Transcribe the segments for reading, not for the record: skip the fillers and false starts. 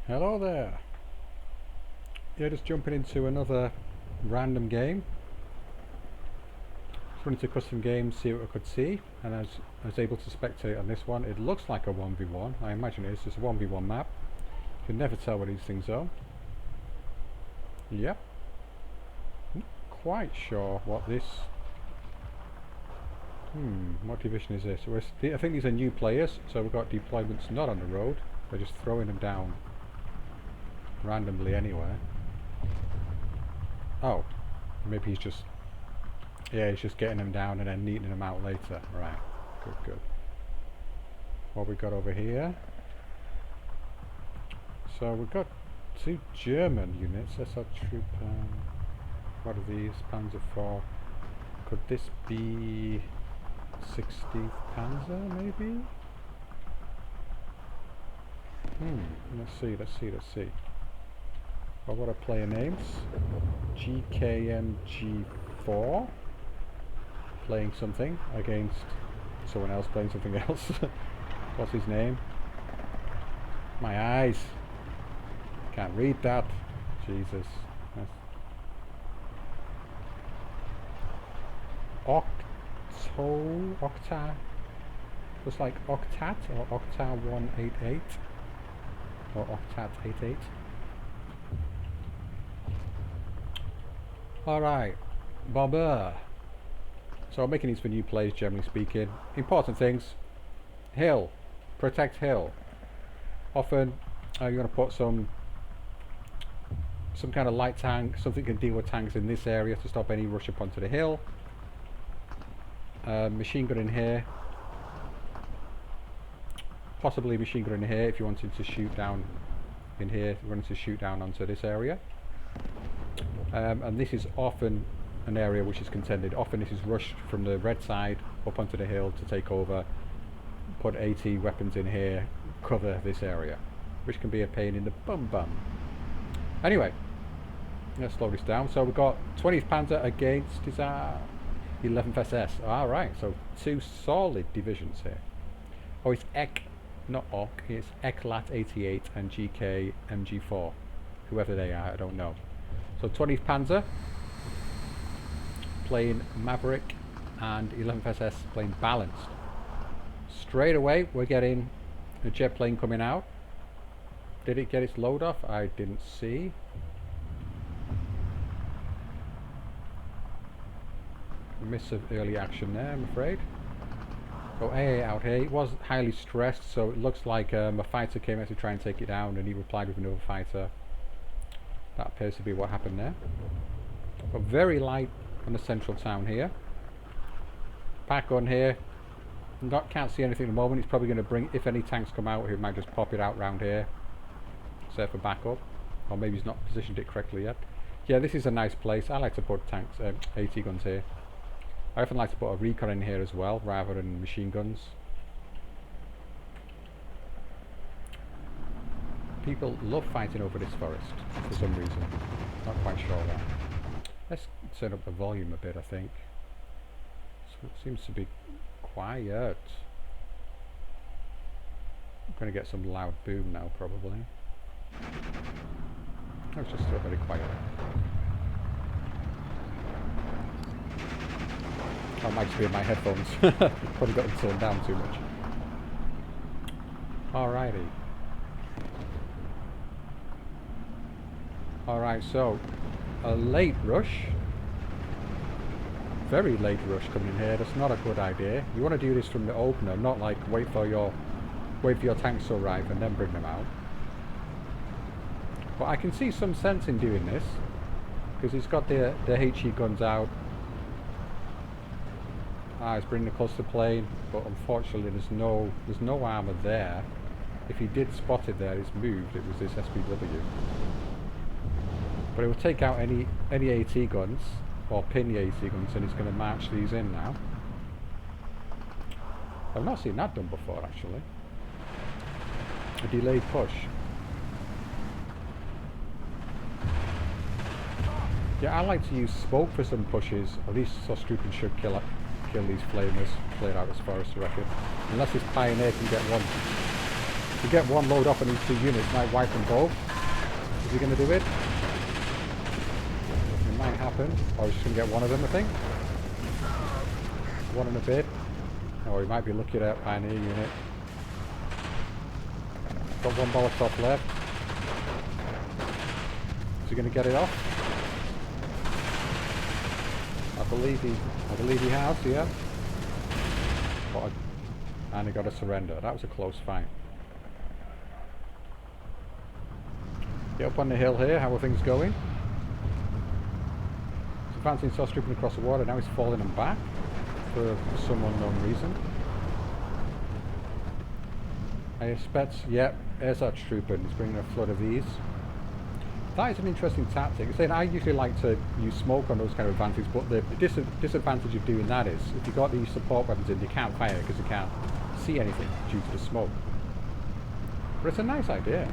Hello there. Yeah, just jumping into another random game. Just went into custom games, see what I could see, and I was able to spectate on this one. It looks like a 1v1. I imagine it is just a 1v1 map. You can never tell what these things are. Yep. Not quite sure what this... what division is this? I think these are new players, so we've got deployments not on the road. They're just throwing them down randomly anywhere. Oh, maybe he's just... yeah, he's just getting them down and then neating them out later. Right, good. What we got over here? So we've got two German units. That's our troop. What are these? Panzer 4. Could this be 60th Panzer, maybe? Let's see. Well, what are player names? GKMG4 playing something against someone else playing something else. What's his name? My eyes. Can't read that. Jesus. Octa. Looks like Octat or Octa 188 or Octat 88. Alright, Bobr. So I'm making these for new players, generally speaking. Important things. Hill. Protect hill. Often you're going to put some kind of light tank, something that can deal with tanks in this area to stop any rush up onto the hill. Machine gun in here. Possibly machine gun in here if you wanted to shoot down in here, if you wanted to shoot down onto this area. And this is often an area which is contended. Often this is rushed from the red side up onto the hill to take over, put AT weapons in here, cover this area, which can be a pain in the bum. Anyway, let's slow this down. So we've got 20th Panzer against his 11th SS. Alright, so two solid divisions here. Oh, it's EK, not OK, it's EKLAT 88 and GK MG4. Whoever they are, I don't know. So 20th Panzer playing Maverick and 11th SS playing balanced. Straight away we're getting a jet plane coming out. Did it get its load off? I didn't see. Miss of early action there, I'm afraid. So AA out here. It was highly stressed, so it looks like a fighter came out to try and take it down and he replied with another fighter. That appears to be what happened there. But very light on the central town here. Pack on here. Can't see anything at the moment. It's probably going to bring, if any tanks come out, he might just pop it out round here. Set for backup. Or maybe he's not positioned it correctly yet. Yeah, this is a nice place. I like to put tanks, AT guns here. I often like to put a recon in here as well, rather than machine guns. People love fighting over this forest for some reason. Not quite sure why. Let's turn up the volume a bit, I think. So it seems to be quiet. I'm going to get some loud boom now, probably. Oh, it's just still very quiet. That might just be in my headphones. Probably got them turned down too much. Alrighty. Alright, so a late rush, very late rush coming in here. That's not a good idea. You want to do this from the opener, not like wait for your tanks to arrive and then bring them out. But I can see some sense in doing this because he's got the HE guns out. He's bringing the cluster plane, but unfortunately there's no armor there. If he did spot it there, it's moved. It was this SPW. But it will take out any AT guns, or pin the AT guns, and he's going to march these in now. I've not seen that done before, actually. A delayed push. Yeah, I like to use smoke for some pushes. At least Sostrooping should kill these flamers, clear out this forest, I reckon. Unless this Pioneer can get one To get one load off on these 2 units might wipe them both. Is he going to do it? It might happen. Or he's just going to get one of them, I think. One and a bit. Or he might be looking at Pioneer unit. Got 1 Molotov left. Is he going to get it off? I believe he has, yeah. And he got a surrender. That was a close fight. Get up on the hill here. How are things going? He's advancing, saw stripping across the water. Now he's falling them back for some unknown reason. I expect, yep, there's that trooper. He's bringing a flood of these. That is an interesting tactic. Saying I usually like to use smoke on those kind of advantages, but the disadvantage of doing that is if you've got these support weapons in, you can't fire because you can't see anything due to the smoke. But it's a nice idea.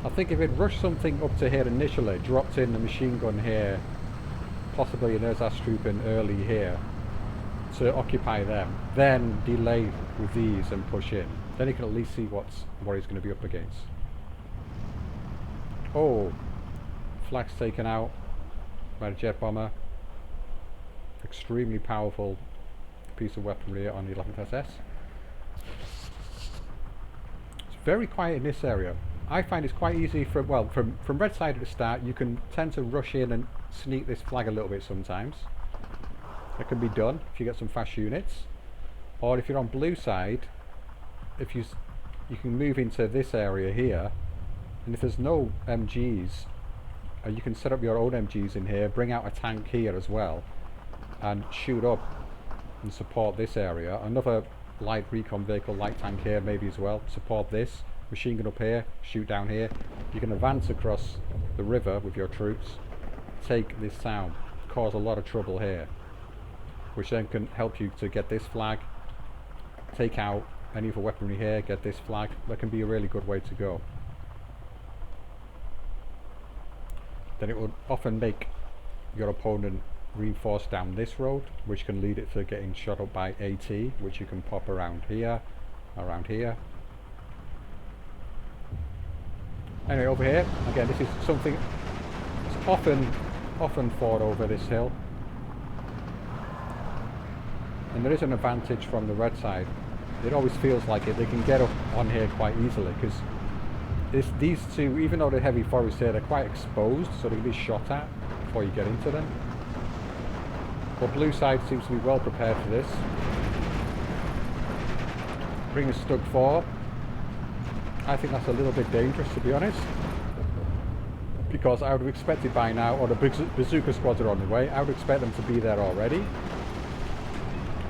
I think if it rushed something up to here initially, dropped in the machine gun here, possibly an Erzas troop in early here, to occupy them, then delay with these and push in. Then you can at least see what he's going to be up against. Oh, flak's taken out by a jet bomber. Extremely powerful piece of weaponry on the 11th SS. It's very quiet in this area. I find it's quite easy from red side at the start. You can tend to rush in and sneak this flag a little bit sometimes. That can be done if you get some fast units, or if you're on blue side, if you can move into this area here, and if there's no MGs, you can set up your own MGs in here, bring out a tank here as well, and shoot up and support this area. Another light recon vehicle, light tank here maybe as well, support this. Machine gun up here, shoot down here. You can advance across the river with your troops, take this town, cause a lot of trouble here, which then can help you to get this flag, take out any other weaponry here, get this flag. That can be a really good way to go. Then it would often make your opponent reinforce down this road, which can lead it to getting shot up by AT, which you can pop around here, around here. Anyway, over here, again, this is something that's often fought over this hill. And there is an advantage from the red side. It always feels like it. They can get up on here quite easily because these two, even though they're heavy forest here, they're quite exposed, so they can be shot at before you get into them. But blue side seems to be well prepared for this. Bring a Stug 4. I think that's a little bit dangerous, to be honest, because I would have expected by now, or the bazooka squads are on the way, I would expect them to be there already.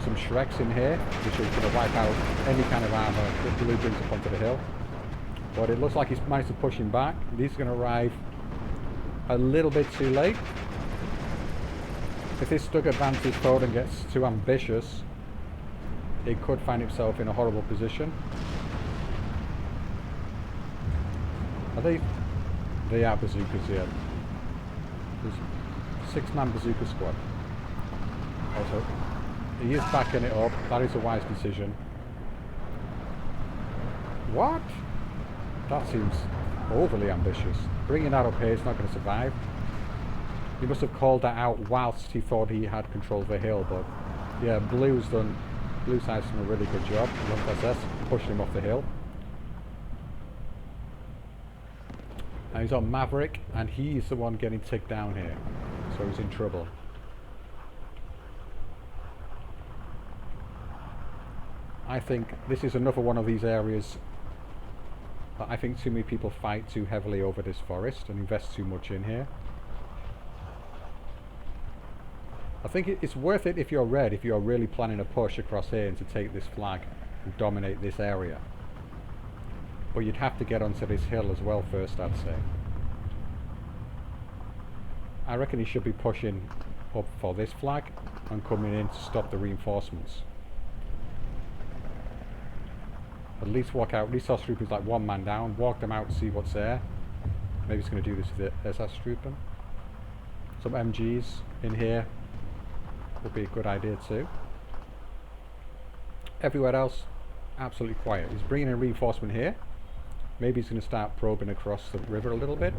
Some Shreks in here, which are going to wipe out any kind of armour that Blue brings up onto the hill. But it looks like he's managed to push him back. These are going to arrive a little bit too late. If this Stug advantage code and gets too ambitious, it could find itself in a horrible position. Are they? They are bazookas here. There's a 6-man bazooka squad. Also, he is backing it up. That is a wise decision. What? That seems overly ambitious. Bringing that up here is not going to survive. He must have called that out whilst he thought he had control of the hill, but yeah, blue side's done a really good job. 1SS pushing him off the hill. And he's on Maverick, and he's the one getting ticked down here, so he's in trouble. I think this is another one of these areas that I think too many people fight too heavily over this forest and invest too much in here. I think it's worth it if you're red, if you're really planning a push across here and to take this flag and dominate this area. But you'd have to get onto this hill as well first, I'd say. I reckon he should be pushing up for this flag and coming in to stop the reinforcements. At least walk out. These Resource troopers like one man down. Walk them out to see what's there. Maybe it's going to do this with the SS trooper. Some MGs in here would be a good idea too. Everywhere else, absolutely quiet. He's bringing in reinforcement here. Maybe he's going to start probing across the river a little bit.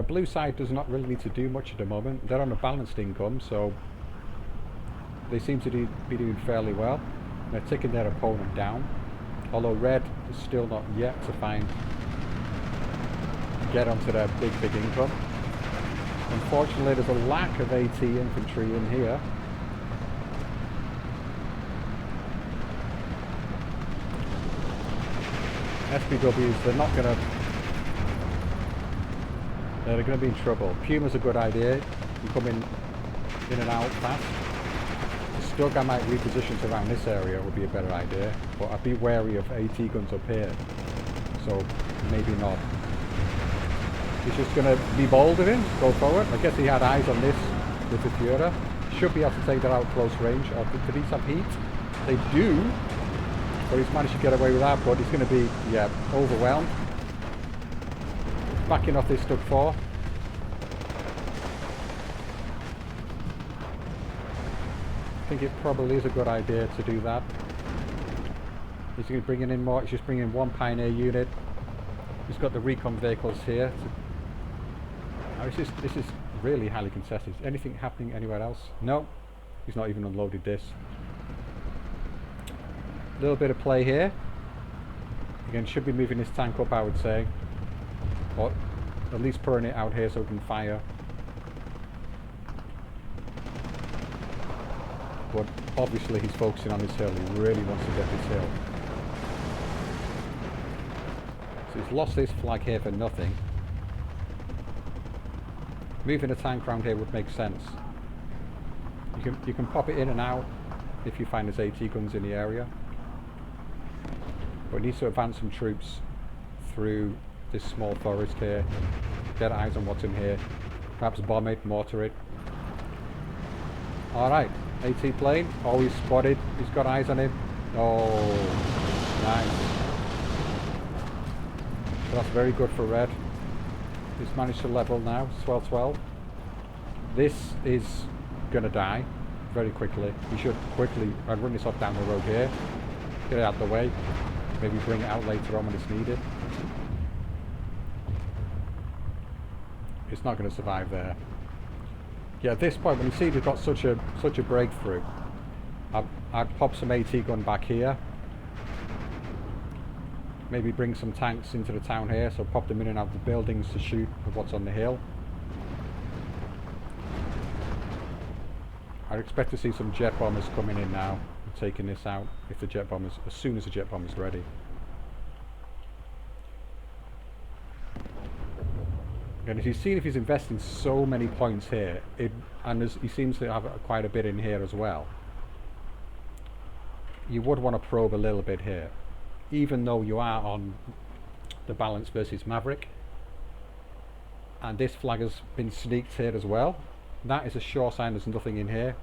Blue side does not really need to do much at the moment. They're on a balanced income, so they seem to be doing fairly well. They're taking their opponent down. Although red is still not yet to get onto their big income. Unfortunately, there's a lack of AT infantry in here. SPWs, they're going to be in trouble. Puma's a good idea. You come in and out fast. Stug, I might reposition to around this area, would be a better idea. But I'd be wary of AT guns up here. So maybe not. He's just going to be bold with him, go forward. I guess he had eyes on this with the Fuhrer. Should be able to take that out close range. Or do these have heat? They do. But he's managed to get away with that, but he's going to be, yeah, overwhelmed. Backing off this Stug 4. I think it probably is a good idea to do that. He's going to bring in more. He's just bringing in one Pioneer unit. He's got the recon vehicles here. This is really highly contested. Is anything happening anywhere else? No. He's not even unloaded this. A little bit of play here. Again, should be moving this tank up, I would say. Or at least putting it out here so it can fire. But obviously he's focusing on this hill. He really wants to get this hill. So he's lost this flag here for nothing. Moving a tank around here would make sense. You can pop it in and out if you find there's AT guns in the area. But he needs to advance some troops through this small forest here. Get eyes on what's in here. Perhaps bomb it, mortar it. Alright, AT plane. Oh, he's spotted. He's got eyes on him. Oh, nice. So that's very good for red. He's managed to level now. 12-12. This is going to die very quickly. We should quickly run this off down the road here. Get it out of the way. Maybe bring it out later on when it's needed. It's not going to survive there. Yeah, at this point, when you see they've got such a breakthrough, I'd pop some AT gun back here. Maybe bring some tanks into the town here, so pop them in and out of the buildings to shoot at what's on the hill. I'd expect to see some jet bombers coming in now, and taking this out if the jet bombers, as soon as the jet bomber's ready. And as you've seen, if he's investing so many points here, and he seems to have quite a bit in here as well, you would want to probe a little bit here. Even though you are on the balance versus Maverick, and this flag has been sneaked here as well, that is a sure sign there's nothing in here.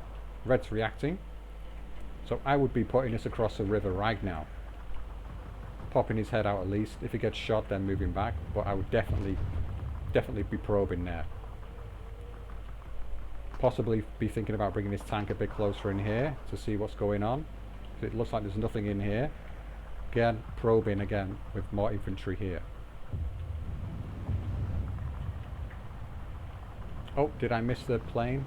Red's reacting, so I would be putting this across the river right now, popping his head out at least. If he gets shot, then moving back, but I would definitely be probing there. Possibly be thinking about bringing this tank a bit closer in here to see what's going on. It looks like there's nothing in here. Again, probing again with more infantry here. Oh, did I miss the plane?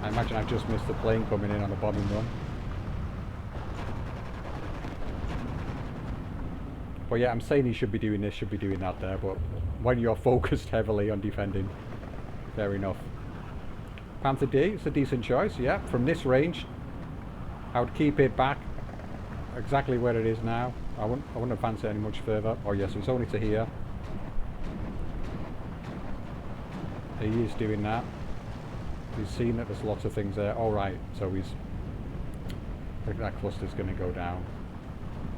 I imagine I've just missed the plane coming in on a bombing run. But yeah, I'm saying he should be doing this, should be doing that there, but when you're focused heavily on defending, fair enough. Panther D, it's a decent choice, yeah. From this range, I would keep it back exactly where it is now. I wouldn't advance it any much further. Oh yes, it's only to here. He is doing that. He's seen that there's lots of things there. Alright, so I think that cluster's going to go down.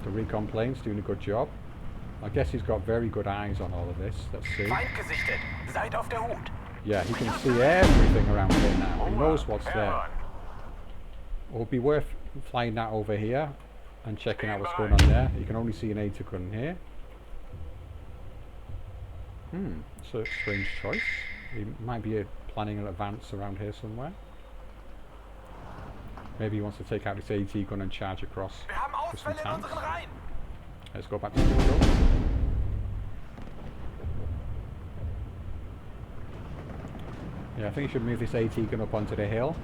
The recon plane's doing a good job. I guess he's got very good eyes on all of this. Let's see. Seid auf der Hut. Yeah, he can see everything around here now. He knows what's there. It would be worth flying that over here and checking out what's going on there. You can only see an AT gun here. It's a strange choice. He might be planning an advance around here somewhere. Maybe he wants to take out his AT gun and charge across Wir haben with some Ausfälle in tanks. unseren Reihen. Let's go back to neutral. Yeah, I think he should move this AT gun up onto the hill.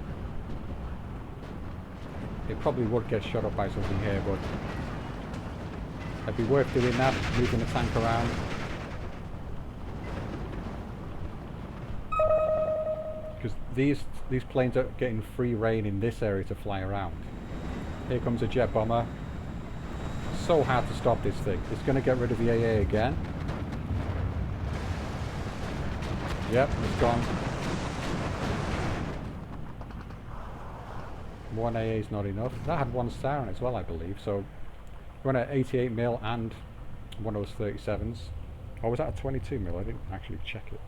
It probably would get shot up by something here, but it'd be worth doing that, moving the tank around. Because these planes are getting free reign in this area to fly around. Here comes a jet bomber. So hard to stop this thing. It's going to get rid of the AA again. Yep, it's gone. One AA is not enough. That had 1 star on it as well, I believe. So we're on an 88 mil and one of those 37s. Or was that a 22 mil? I didn't actually check it.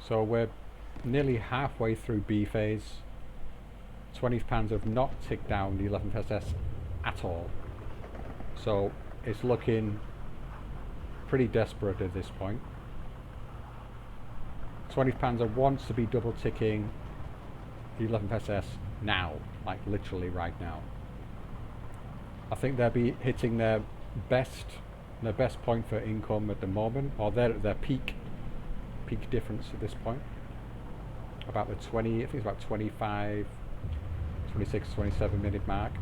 So we're nearly halfway through B phase. 20th Panzer have not ticked down the 11th SS at all. So it's looking pretty desperate at this point. 20th Panzer wants to be double ticking the 11th SS now, like literally right now. I think they'll be hitting their best point for income at the moment, or their peak difference at this point. About the 20, I think it's about 25, 26, 27 minute mark.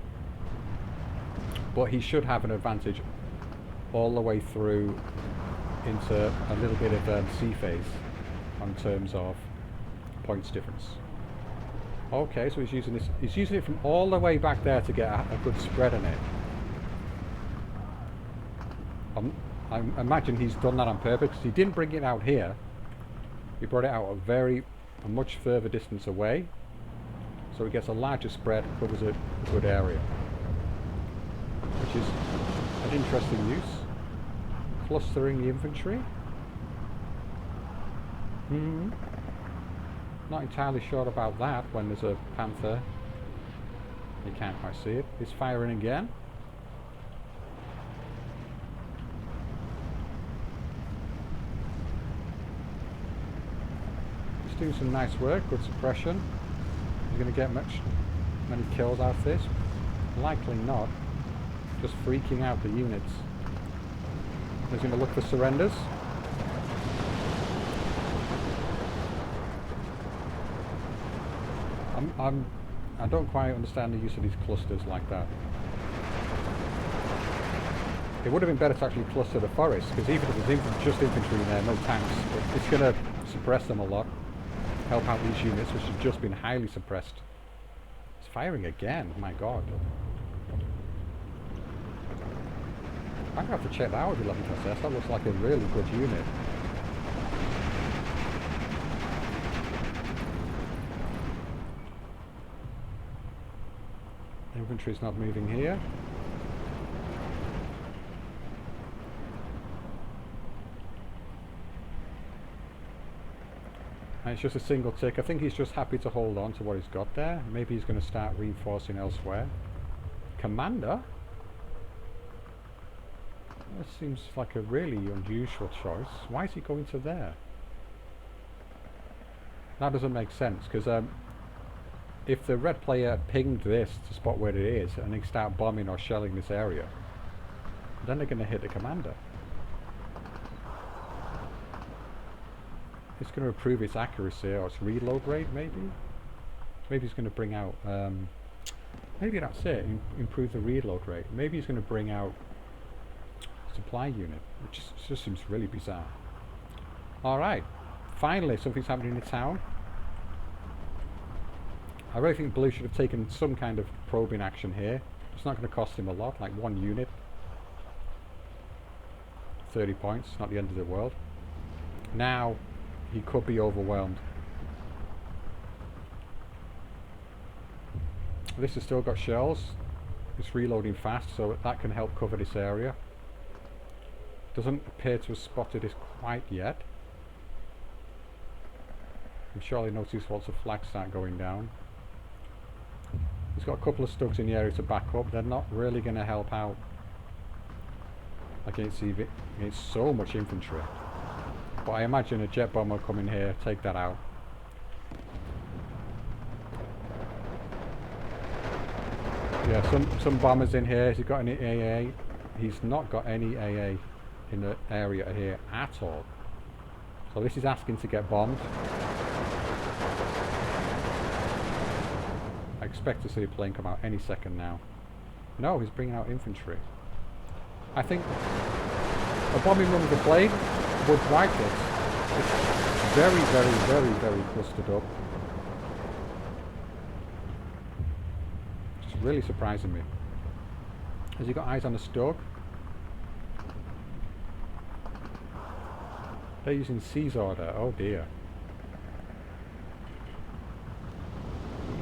But he should have an advantage all the way through into a little bit of C phase in terms of points difference. Okay, so he's using this. He's using it from all the way back there to get a good spread on it. I imagine he's done that on purpose because he didn't bring it out here. He brought it out a much further distance away, so he gets a larger spread, covers a good area, which is an interesting use. Clustering the infantry. Not entirely sure about that when there's a Panther. You can't quite see it. It's firing again. He's doing some nice work, good suppression. He's going to get many kills out of this. Likely not. Just freaking out the units. He's going to look for surrenders. I don't quite understand the use of these clusters like that. It would have been better to actually cluster the forest, because even if there's just infantry in there, no tanks, it's going to suppress them a lot. Help out these units, which have just been highly suppressed. It's firing again, my god. I'm going to have to check that out with 11th SS. That looks like a really good unit. Infantry's not moving here. And it's just a single tick. I think he's just happy to hold on to what he's got there. Maybe he's going to start reinforcing elsewhere. Commander? That seems like a really unusual choice. Why is he going to there? That doesn't make sense, because if the red player pinged this to spot where it is and they start bombing or shelling this area, then they're going to hit the commander. It's going to improve its accuracy or its reload rate, maybe? Maybe he's going to bring out... maybe that's it, improve the reload rate. Maybe he's going to bring out supply unit, which just seems really bizarre. Alright, finally something's happening in the town. I really think Blue should have taken some kind of probing action here. It's not going to cost him a lot, like 1 unit. 30 points, not the end of the world. Now he could be overwhelmed. This has still got shells. It's reloading fast, so that can help cover this area. Doesn't appear to have spotted it quite yet. I'm sure they noticed once the flags start going down. He's got a couple of stugs in the area to back up. They're not really going to help out against so much infantry. But I imagine a jet bomber will come in here, take that out. Yeah, some bombers in here. Has he got any AA? He's not got any AA in the area here at all. So this is asking to get bombed. I expect to see a plane come out any second now. No, he's bringing out infantry. I think a bombing run with a plane would wipe this. It's very, very, very, very clustered up. Just really surprising me. Has he got eyes on the Stug? They're using seize order. Oh dear.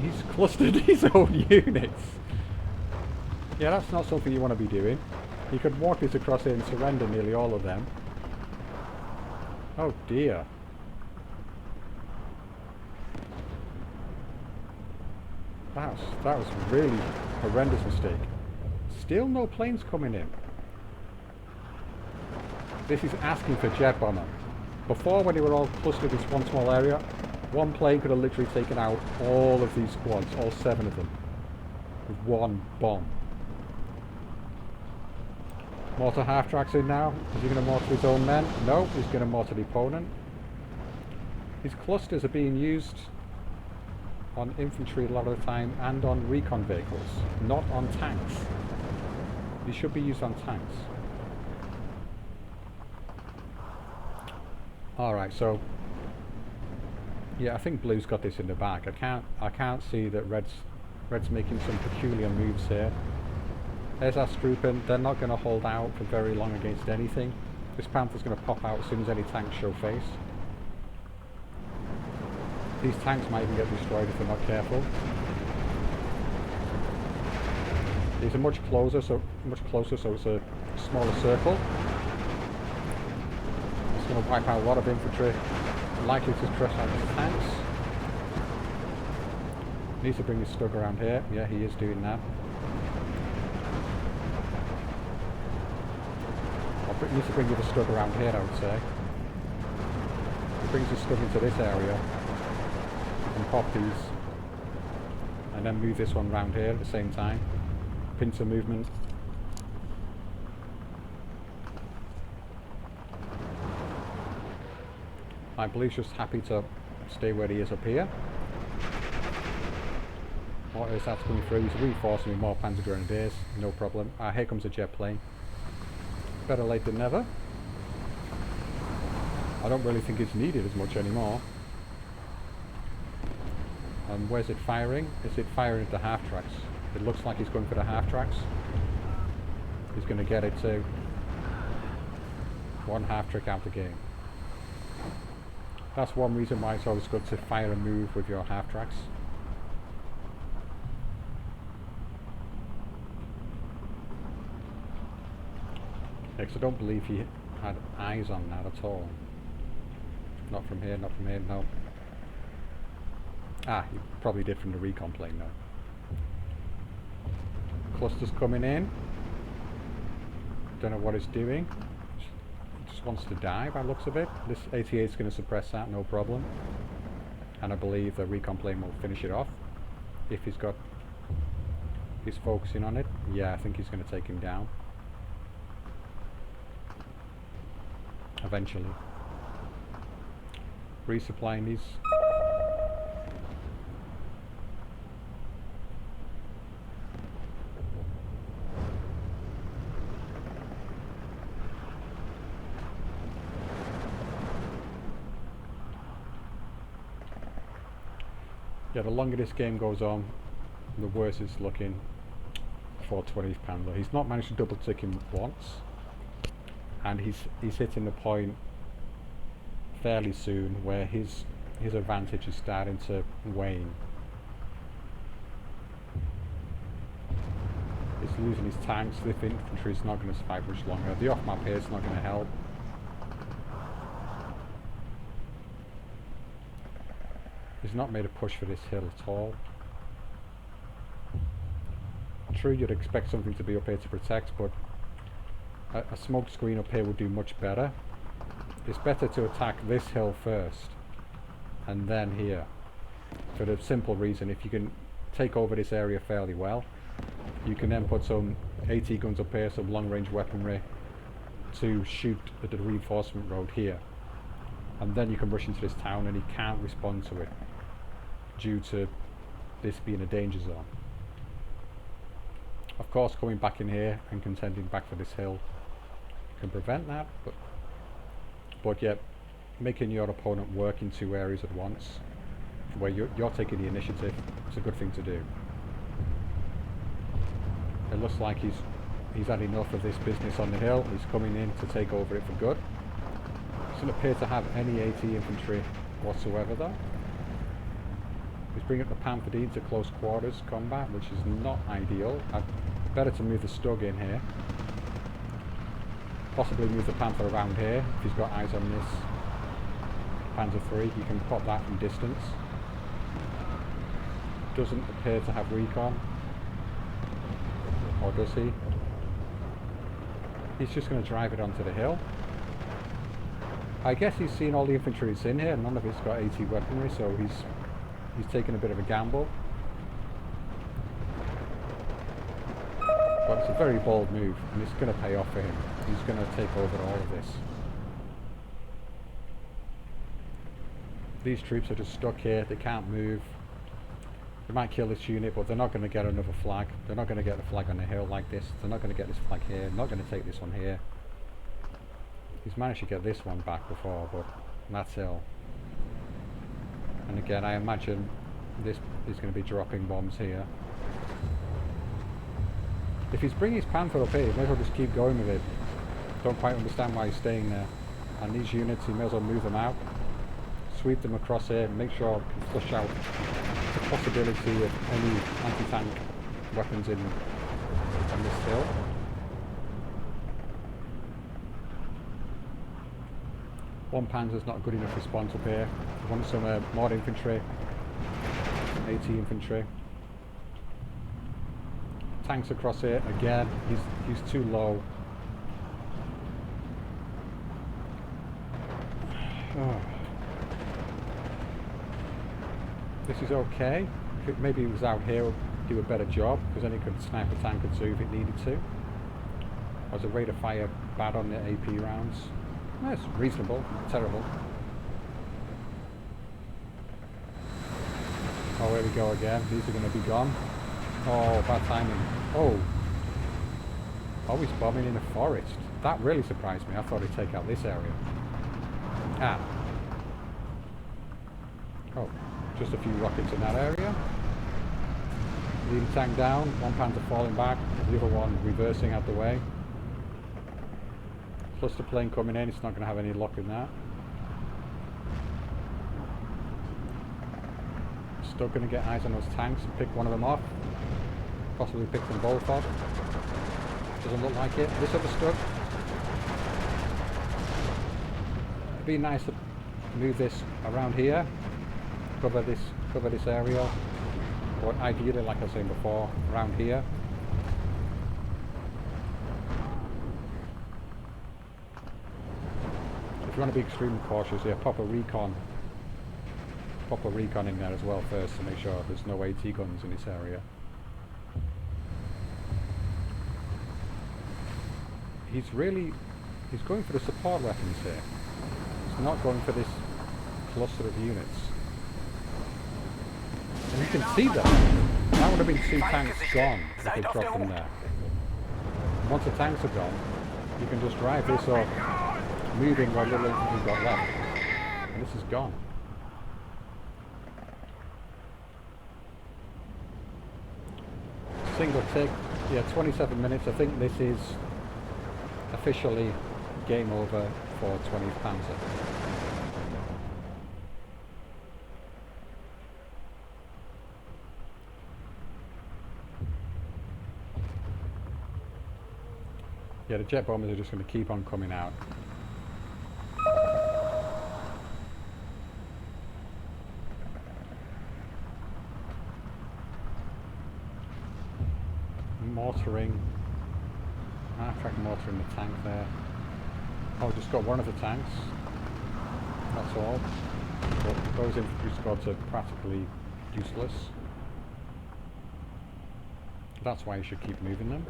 He's clustered his own units. Yeah, that's not something you want to be doing. You could walk this across here and surrender nearly all of them. Oh dear. That was really horrendous mistake. Still no planes coming in. This is asking for jet bomber. Before, when they were all clustered in this one small area, one plane could have literally taken out all of these squads, all 7 of them, with one bomb. Mortar half-tracks in now. Is he going to mortar his own men? No, he's going to mortar the opponent. These clusters are being used on infantry a lot of the time and on recon vehicles, not on tanks. These should be used on tanks. Alright, so yeah, I think blue's got this in the bag. I can't see that red's making some peculiar moves here. There's our Strupen. They're not going to hold out for very long against anything. This Panther's going to pop out as soon as any tanks show face. These tanks might even get destroyed if they're not careful. These are much closer, so it's a smaller circle. It's going to wipe out a lot of infantry. Likely to crush out his tanks. Needs to bring his Stug around here. Yeah, he is doing that. He needs to bring the Stug around here, I would say. He brings his Stug into this area. And pop these. And then move this one round here at the same time. Pincer movement. I believe he's just happy to stay where he is up here. What is that coming through? He's reinforcing with more Panzer Grenadiers. No problem. Here comes a jet plane. Better late than never. I don't really think it's needed as much anymore. Where's it firing? Is it firing at the half tracks? It looks like he's going for the half tracks. He's going to get it too. One half track out the game. That's one reason why it's always good to fire a move with your half tracks. Because I don't believe he had eyes on that at all. Not from here, not from here, no. Ah, he probably did from the recon plane though. Clusters coming in. Don't know what it's doing. Just wants to die by the looks of it. This 88 is going to suppress that, no problem. And I believe the recon plane will finish it off. If he's focusing on it. Yeah, I think he's going to take him down. Eventually. Resupplying these. Yeah, the longer this game goes on, the worse it's looking for 20th Panzer. He's not managed to double tick him once. And he's hitting the point fairly soon where his advantage is starting to wane. He's losing his tanks. The infantry is not going to survive much longer. The off-map here is not going to help. He's not made a push for this hill at all. True, you'd expect something to be up here to protect, but a smoke screen up here would do much better it's better to attack this hill first and then here, for the simple reason if you can take over this area fairly well, you can then put some AT guns up here, some long range weaponry to shoot at the reinforcement road here, and then you can rush into this town and he can't respond to it due to this being a danger zone. Of course, coming back in here and contending back for this hill can prevent that, but yet making your opponent work in two areas at once where you're taking the initiative, it's a good thing to do. It looks like he's had enough of this business on the hill. He's coming in to take over it for good. Doesn't appear to have any AT infantry whatsoever though. He's bringing up the Panzer into close quarters combat, which is not ideal. Better to move the Stug in here. Possibly move the Panther around here if he's got eyes on this Panzer III. You can pop that from distance. Doesn't appear to have recon. Or does he? He's just going to drive it onto the hill. I guess he's seen all the infantry that's in here. None of it's got AT weaponry, so he's taking a bit of a gamble. But it's a very bold move, and it's going to pay off for him. He's going to take over all of this. These troops are just stuck here. They can't move. They might kill this unit, but they're not going to get another flag. They're not going to get the flag on the hill like this. They're not going to get this flag here. Not going to take this one here. He's managed to get this one back before, but that's ill. And again, I imagine this is going to be dropping bombs here. If he's bringing his Panther up here, he may as well just keep going with it. Don't quite understand why he's staying there. And these units, he may as well move them out. Sweep them across here, make sure he flush out the possibility of any anti-tank weapons on this hill. One Panzer's not a good enough response up here. We want some more infantry, AT infantry. Tanks across here again. He's too low. Oh. This is okay. If maybe he was out here, would do a better job, because then he could snipe a tank or two if it needed to. Was the rate of fire bad on the AP rounds? That's reasonable, terrible. Oh, here we go again. These are going to be gone. Oh, bad timing. Oh. Oh, he's bombing in a forest. That really surprised me. I thought he'd take out this area. Ah. Oh, just a few rockets in that area. Lead tank down. One Panzer falling back. The other one reversing out the way. Plus the plane coming in, it's not going to have any luck in that. Still going to get eyes on those tanks and pick one of them off. Possibly pick them both off. Doesn't look like it. This other Stug. It'd be nice to move this around here. Cover this area. Or ideally, like I was saying before, around here. If you want to be extremely cautious here, pop a recon in there as well first to make sure there's no AT guns in this area. He's going for the support weapons here. He's not going for this cluster of units. And you can see that. That would have been two tanks gone if they dropped them there. Once the tanks are gone, you can just drive this up, moving what little infantry you've got left. And this is gone. Single tick. Yeah, 27 minutes. I think this is officially game over for 20th Panzer. Yeah, the jet bombers are just going to keep on coming out. Mortaring. Half-track mortar in the tank there. Oh, just got one of the tanks. That's all. But those infantry squads are practically useless. That's why you should keep moving them.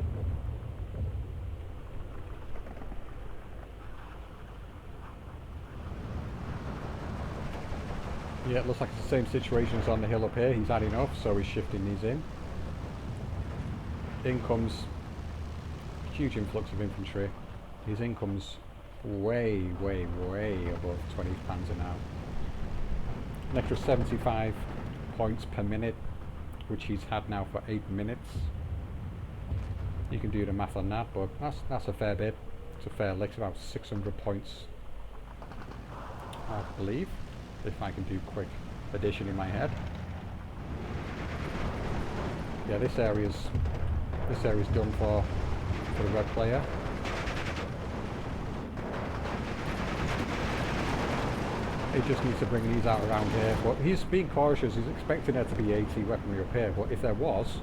Yeah, it looks like it's the same situation as on the hill up here. He's had enough, so he's shifting these in. In comes huge influx of infantry. His income's way, way, way above 20 Panzer now. An extra 75 points per minute, which he's had now for 8 minutes. You can do the math on that, but that's a fair bit. It's a fair lick, about 600 points, I believe, if I can do quick addition in my head. Yeah, this area's done for the red player. He just needs to bring these out around here, but he's being cautious. He's expecting there to be AT weaponry up here, but if there was,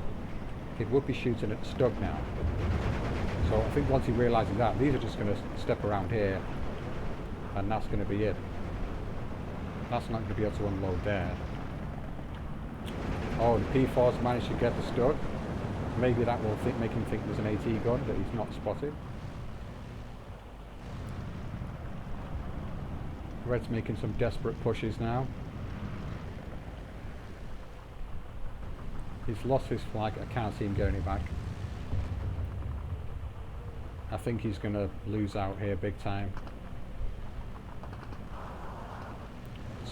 he would be shooting at Stug now. So I think once he realises that, these are just going to step around here, and that's going to be it. That's not going to be able to unload there. Oh, the P4's managed to get the Stug. Maybe that will make him think there's an AT gun that he's not spotted. Red's making some desperate pushes now. He's lost his flag. I can't see him getting it back. I think he's going to lose out here big time.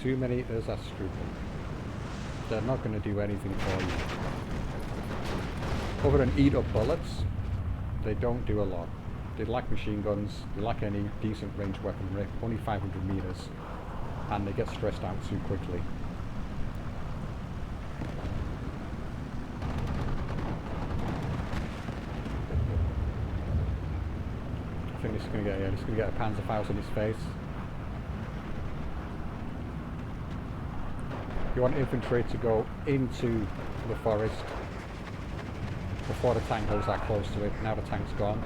Too many, there's that scruple. They're not going to do anything for you. Other than eat up bullets, they don't do a lot. They lack machine guns, they lack any decent range weaponry, only 500 meters, and they get stressed out too quickly. I think this is going to get a Panzer Faust in his face. You want infantry to go into the forest before the tank goes that close to it. Now the tank's gone.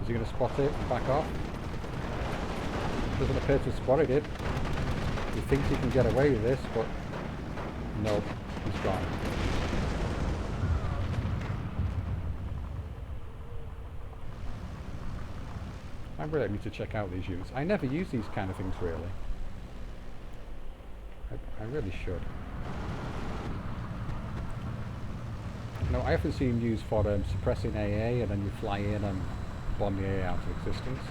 Is he going to spot it and back off? Doesn't appear to spot it. He thinks he can get away with this, but no, he's gone. I really need to check out these units. I never use these kind of things really. I really should. No, I often see them used for suppressing AA, and then you fly in and bomb the AA out of existence.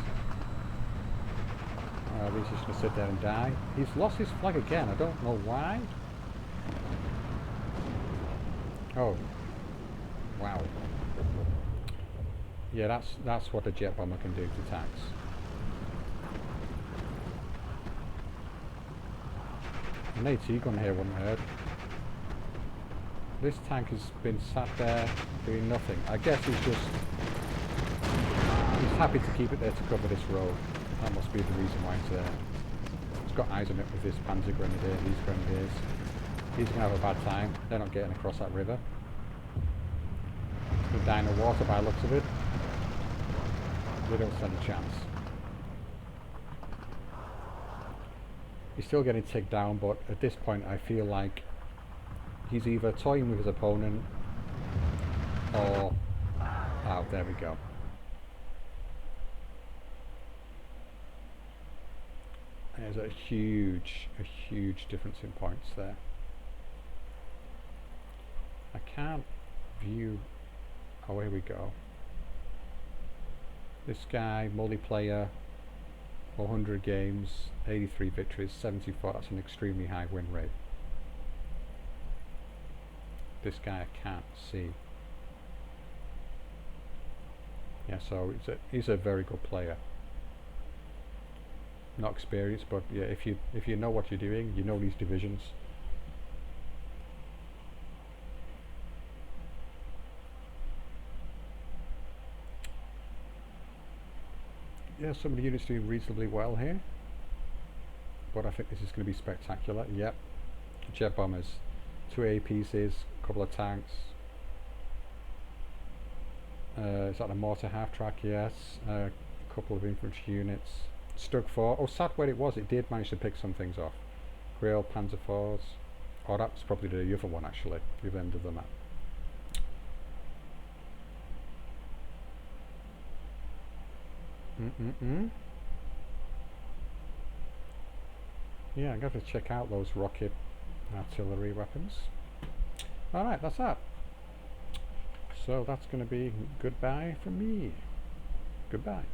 He's just going to sit there and die. He's lost his flag again. I don't know why. Oh. Wow. Yeah, that's what a jet bomber can do to tanks. An AT gun here wouldn't hurt. This tank has been sat there doing nothing. I guess he's happy to keep it there to cover this road. That must be the reason why it's there. He's got eyes on it with this Panzer grenadier, these grenadiers. He's going to have a bad time. They're not getting across that river. They're dying of water by the looks of it. They don't stand a chance. He's still getting ticked down, but at this point I feel like he's either toying with his opponent or... Oh, there we go. There's a huge difference in points there. I can't view... Oh, here we go. This guy, multiplayer, 400 games, 83 victories, 74, that's an extremely high win rate. This guy I can't see. Yeah, so he's a very good player. Not experienced, but yeah, if you know what you're doing, you know these divisions. Yeah, some of the units doing reasonably well here, but I think this is going to be spectacular. Yep, jet bombers, 2 A pieces, a couple of tanks. Is that a mortar half track? Yes. A couple of infantry units, Stug 4. Oh, sad where it was. It did manage to pick some things off. Grail, Panzer 4s. Oh, that was probably the other one actually. The other end of the map. Yeah, I'm going to check out those rocket artillery weapons. Alright, that's that. So that's going to be goodbye from me. Goodbye.